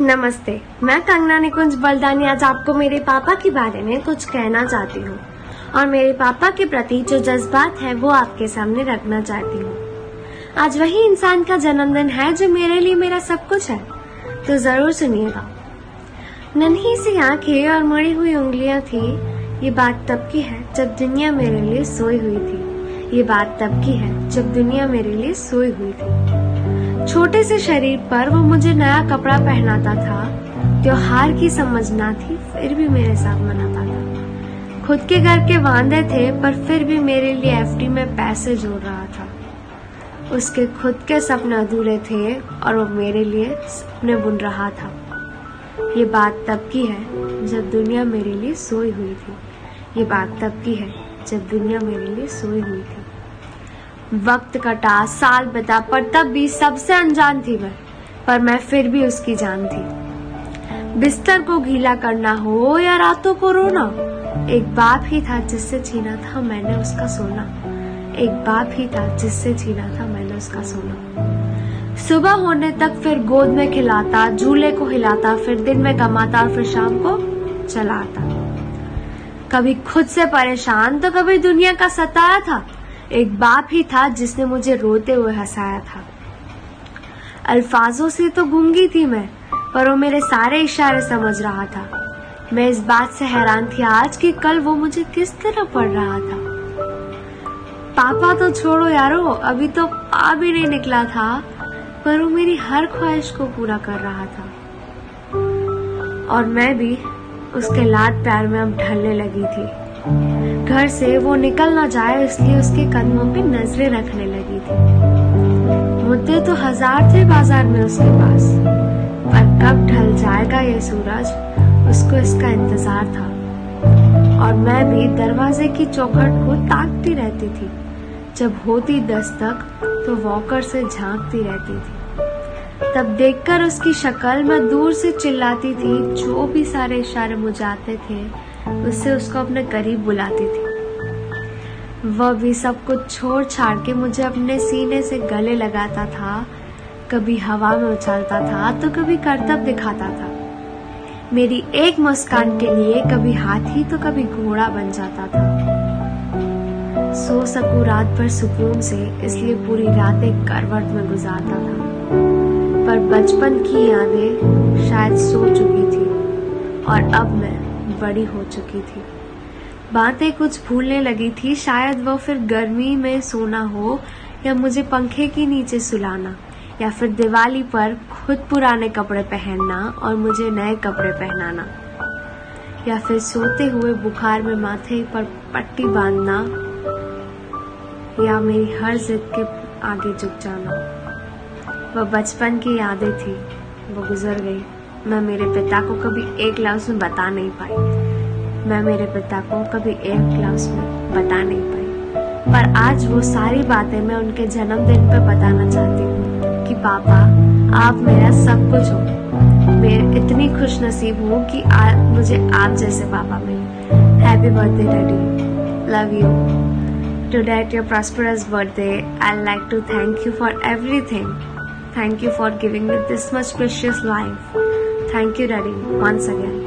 नमस्ते, मैं कंगना निकुंज बलदानी आज आपको मेरे पापा के बारे में कुछ कहना चाहती हूँ और मेरे पापा के प्रति जो जज्बात है वो आपके सामने रखना चाहती हूँ। आज वही इंसान का जन्मदिन है जो मेरे लिए मेरा सब कुछ है, तो जरूर सुनिएगा। नन्ही सी आंखें और मुड़ी हुई उंगलियां थी, ये बात तब की है जब दुनिया मेरे लिए सोई हुई थी। ये बात तब की है जब दुनिया मेरे लिए सोई हुई थी। छोटे से शरीर पर वो मुझे नया कपड़ा पहनाता था। त्योहार की समझ ना थी, फिर भी मेरे साथ मनाता था। खुद के घर के वांदे थे, पर फिर भी मेरे लिए एफडी में पैसे जोड़ रहा था। उसके खुद के सपने अधूरे थे और वो मेरे लिए सपने बुन रहा था। ये बात तब की है जब दुनिया मेरे लिए सोई हुई थी। ये बात तब की है जब दुनिया मेरे लिए सोई हुई थी। वक्त कटा, साल बिता, पर तब भी सबसे अनजान थी मैं, पर मैं फिर भी उसकी जान थी। बिस्तर को गीला करना हो या रातों को रोना, एक बाप ही था जिससे छीना था मैंने उसका सोना। एक बाप ही था जिससे छीना था मैंने उसका सोना। सुबह होने तक फिर गोद में खिलाता, झूले को हिलाता, फिर दिन में कमाता और फिर शाम को चला आता। कभी खुद से परेशान तो कभी दुनिया का सताया था। एक बाप ही था जिसने मुझे रोते हुए हंसाया था। अल्फाजों से तो गूंगी थी मैं, पर वो मेरे सारे इशारे समझ रहा था। मैं इस बात से हैरान थी आज कि कल वो मुझे किस तरह पढ़ रहा था। पापा तो छोड़ो यारो, अभी तो आ भी नहीं निकला था, पर वो मेरी हर ख्वाहिश को पूरा कर रहा था। और मैं भी उसके लाड प्यार में अब ढलने लगी थी। घर से वो निकल ना जाए इसलिए उसके कदमों पे नजरें रखने लगी थी। मुद्दे तो हजार थे बाजार में उसके पास, पर कब ढल जाएगा ये सूरज, उसको इसका इंतजार था। और मैं भी दरवाजे की चौखट को ताकती रहती थी। जब होती दस्तक तो वॉकर से झांकती रहती थी। तब देखकर उसकी शक्ल मैं दूर से चिल्लाती थी। जो भी सारे इशारे मुझे आते थे उससे उसको अपने करीब बुलाती थी। वह भी सब कुछ छोड़ छाड़ के मुझे अपने सीने से गले लगाता था। कभी हवा में उछलता था तो कभी करतब दिखाता था। मेरी एक मुस्कान के लिए कभी हाथी तो कभी घोड़ा बन जाता था। सो सकूं रात भर सुकून से, इसलिए पूरी रात एक करवट में गुजारता था। पर बचपन की यादें शायद सो चुकी थी और अब मैं बड़ी हो चुकी थी। बातें कुछ भूलने लगी थी। शायद वो फिर गर्मी में सोना हो, या मुझे पंखे के नीचे सुलाना, या फिर दिवाली पर खुद पुराने कपड़े पहनना और मुझे नए कपड़े पहनाना, या फिर सोते हुए बुखार में माथे पर पट्टी बांधना, या मेरी हर जिद के आगे झुक जाना। वह बचपन की यादें थी, वो गुजर गई। मैं मेरे पिता को कभी एक लफ्ज में बता नहीं पाई। मैं मेरे पिता को कभी एक लफ्ज में बता नहीं पाई। पर आज वो सारी बातें मैं उनके जन्मदिन पर बताना चाहती हूँ कि पापा, आप मेरा सब कुछ हो। मैं इतनी खुश नसीब हूँ कि आज मुझे आप जैसे पापा मिले। Happy birthday daddy, love you. Today at your prosperous birthday, I'd like to thank you for everything. Thank you for giving me this much precious life. Thank you, Daddy, once again.